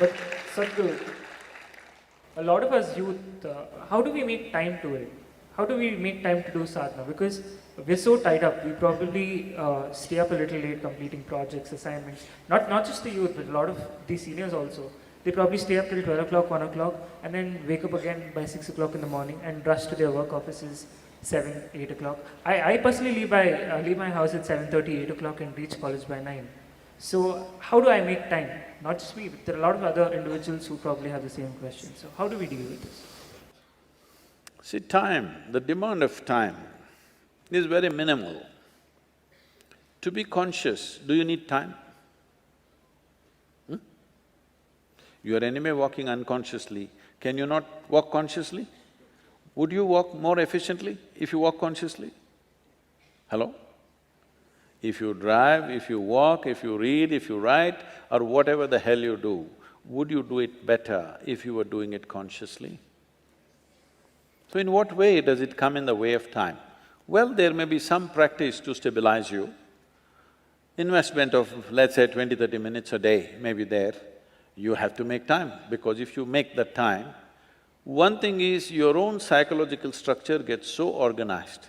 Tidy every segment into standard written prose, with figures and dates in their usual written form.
But Sadhguru, a lot of us youth, how do we make time to it? How do we make time to do sadhana? Because we're so tied up. We probably stay up a little late completing projects, assignments. Not just the youth, but a lot of the seniors also. They probably stay up till 12 o'clock, 1 o'clock, and then wake up again by 6 o'clock in the morning and rush to their work offices 7, 8 o'clock. I personally leave my house at 7:30, 8 o'clock and reach college by 9. So how do I make time? Not just me, but there are a lot of other individuals who probably have the same question. So how do we deal with this? See, time, the demand of time is very minimal. To be conscious, do you need time? You are anyway walking unconsciously. Can you not walk consciously? Would you walk more efficiently if you walk consciously? Hello? If you drive, if you walk, if you read, if you write, or whatever the hell you do, would you do it better if you were doing it consciously? So in what way does it come in the way of time? Well, there may be some practice to stabilize you. Investment of, let's say, 20-30 minutes a day may be there. You have to make time, because if you make that time, one thing is your own psychological structure gets so organized.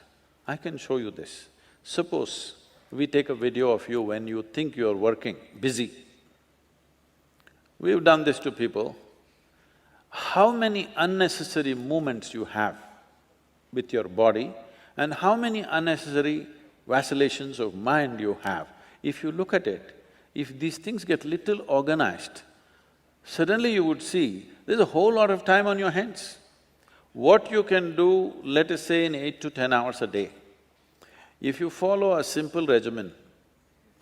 I can show you this. Suppose we take a video of you when you think you're working, busy. We've done this to people. How many unnecessary movements you have with your body and how many unnecessary vacillations of mind you have. If you look at it, if these things get little organized, suddenly you would see there's a whole lot of time on your hands. What you can do, let us say in 8 to 10 hours a day, if you follow a simple regimen,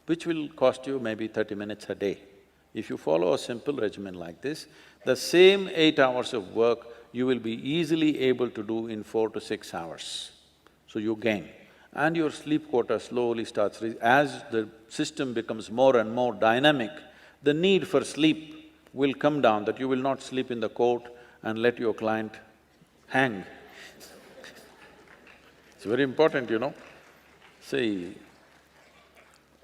which will cost you maybe 30 minutes a day, if you follow a simple regimen like this, the same 8 hours of work you will be easily able to do in 4 to 6 hours. So you gain. And your sleep quota slowly starts… As the system becomes more and more dynamic, the need for sleep will come down, that you will not sleep in the court and let your client hang. It's very important, you know. See,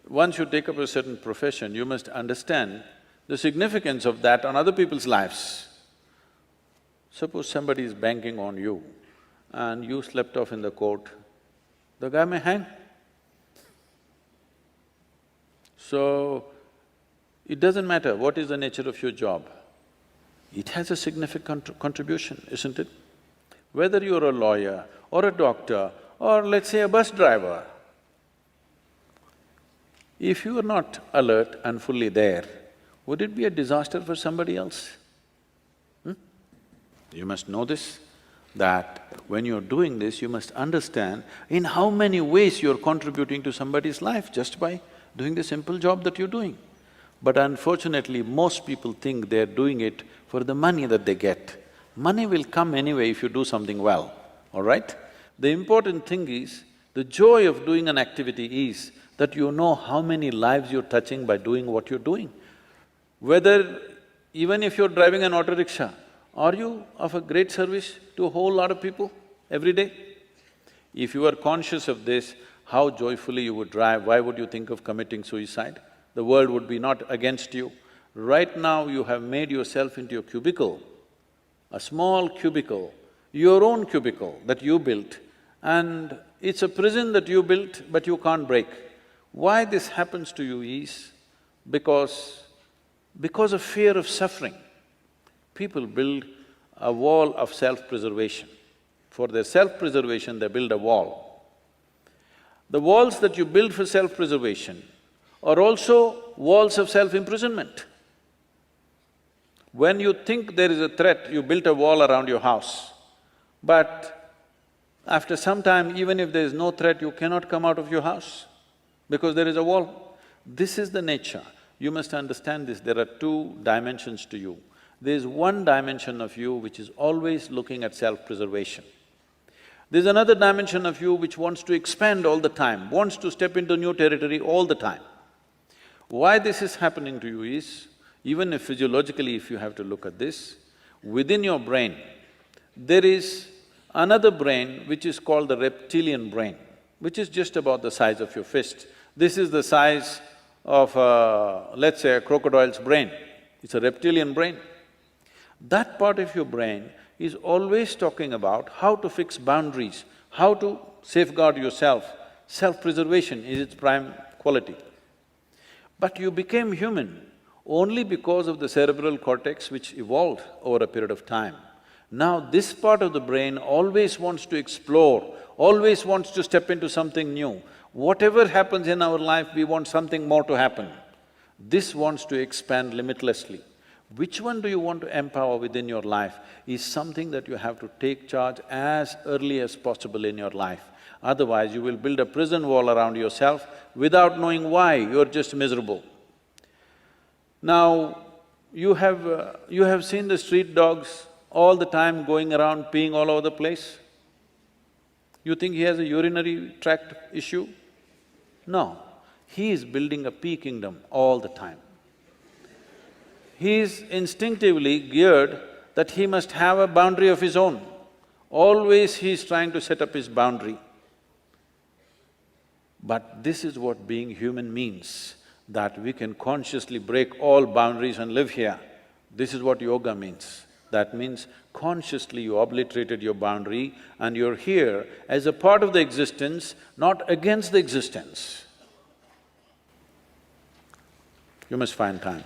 once you take up a certain profession, you must understand the significance of that on other people's lives. Suppose somebody is banking on you and you slept off in the court, the guy may hang. So, it doesn't matter what is the nature of your job, it has a significant contribution, isn't it? Whether you're a lawyer or a doctor or let's say a bus driver, if you are not alert and fully there, would it be a disaster for somebody else? You must know this, that when you're doing this, you must understand in how many ways you're contributing to somebody's life just by doing the simple job that you're doing. But unfortunately, most people think they're doing it for the money that they get. Money will come anyway if you do something well, all right? The important thing is, the joy of doing an activity is that you know how many lives you're touching by doing what you're doing. Whether… even if you're driving an auto rickshaw, are you of a great service to a whole lot of people every day? If you are conscious of this, how joyfully you would drive, why would you think of committing suicide? The world would be not against you. Right now you have made yourself into a cubicle, a small cubicle, your own cubicle that you built, and it's a prison that you built but you can't break. Why this happens to you is because of fear of suffering. People build a wall of self-preservation. For their self-preservation, they build a wall. The walls that you build for self-preservation are also walls of self-imprisonment. When you think there is a threat, you built a wall around your house. But after some time, even if there is no threat, you cannot come out of your house because there is a wall. This is the nature. You must understand this, there are two dimensions to you. There is one dimension of you which is always looking at self-preservation. There's another dimension of you which wants to expand all the time, wants to step into new territory all the time. Why this is happening to you is, even if physiologically if you have to look at this, within your brain, there is another brain which is called the reptilian brain, which is just about the size of your fist. This is the size of let's say a crocodile's brain. It's a reptilian brain. That part of your brain is always talking about how to fix boundaries, how to safeguard yourself. Self-preservation is its prime quality. But you became human only because of the cerebral cortex which evolved over a period of time. Now this part of the brain always wants to explore, always wants to step into something new. Whatever happens in our life, we want something more to happen. This wants to expand limitlessly. Which one do you want to empower within your life is something that you have to take charge as early as possible in your life. Otherwise, you will build a prison wall around yourself without knowing why, you're just miserable. Now, you have seen the street dogs all the time going around peeing all over the place? You think he has a urinary tract issue? No, he is building a pee kingdom all the time. He is instinctively geared that he must have a boundary of his own. Always he is trying to set up his boundary. But this is what being human means, that we can consciously break all boundaries and live here. This is what yoga means. That means consciously you obliterated your boundary and you're here as a part of the existence, not against the existence. You must find time.